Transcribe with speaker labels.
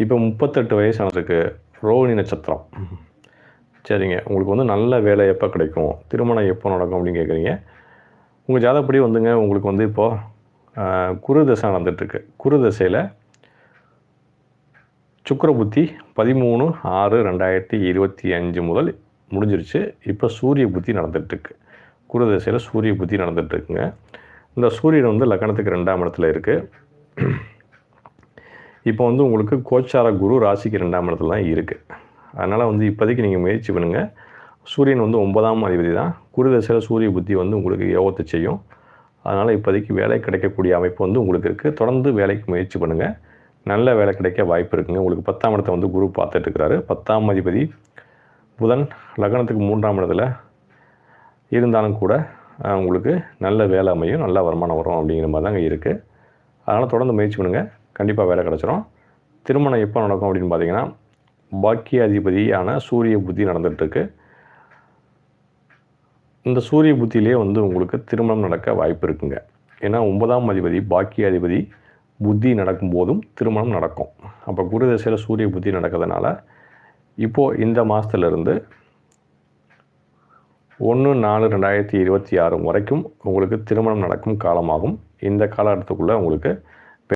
Speaker 1: இப்போ 38 வயசு ஆனதுக்கு ரோகிணி நட்சத்திரம். சரிங்க. உங்களுக்கு வந்து நல்ல வேலை எப்போ கிடைக்கும், திருமணம் எப்போ நடக்கும் அப்படின்னு கேட்குறீங்க. உங்கள் ஜாதகப்படி வந்துங்க உங்களுக்கு வந்து இப்போது குரு தசை நடந்துகிட்ருக்கு. குரு தசையில் சுக்கிர புத்தி 13/6/2025 முதல் முடிஞ்சிருச்சு. இப்போ சூரிய புத்தி நடந்துகிட்ருக்கு. குரு தசையில் சூரிய புத்தி நடந்துகிட்ருக்குங்க. இந்த சூரியன் வந்து லக்னத்துக்கு 2ஆம் இடத்துல இருக்குது. இப்போ வந்து உங்களுக்கு கோச்சார குரு ராசிக்கு 2ஆம் இடத்துல தான் இருக்குது. அதனால் வந்து இப்போதைக்கு நீங்கள் முயற்சி பண்ணுங்கள். சூரியன் வந்து 9ஆம் அதிபதி தான். குரு தசையில் சூரிய புத்தி வந்து உங்களுக்கு யோகத்தை செய்யும். அதனால் இப்போதைக்கு வேலை கிடைக்கக்கூடிய அமைப்பு வந்து உங்களுக்கு இருக்குது. தொடர்ந்து வேலைக்கு முயற்சி பண்ணுங்கள். நல்ல வேலை கிடைக்க வாய்ப்பு இருக்குங்க. உங்களுக்கு 10ஆம் இடத்தை வந்து குரு பார்த்துட்ருக்கிறாரு. 10ஆம் அதிபதி புதன் லக்னத்துக்கு 3ஆம் இடத்துல இருந்தாலும் கூட உங்களுக்கு நல்ல வேலை அமையும், நல்ல வருமானம் வரும் அப்படிங்கிற மாதிரி தாங்க இருக்குது. அதனால் தொடர்ந்து முயற்சி பண்ணுங்கள். கண்டிப்பாக வேலை கிடச்சிரும். திருமணம் எப்போ நடக்கும் அப்படின்னு பார்த்தீங்கன்னா, பாக்கியாதிபதியான சூரிய புத்தி நடந்துகிட்ருக்கு. இந்த சூரிய புத்தியிலே வந்து உங்களுக்கு திருமணம் நடக்க வாய்ப்பு இருக்குங்க. ஏன்னா 9ஆம் அதிபதி பாக்கியாதிபதி புத்தி நடக்கும்போதும் திருமணம் நடக்கும். அப்போ குரு தசையில் சூரிய புத்தி நடக்கிறதுனால இப்போது இந்த மாதத்துலேருந்து 1/4/2026 வரைக்கும் உங்களுக்கு திருமணம் நடக்கும் காலமாகும். இந்த காலகட்டத்துக்குள்ளே உங்களுக்கு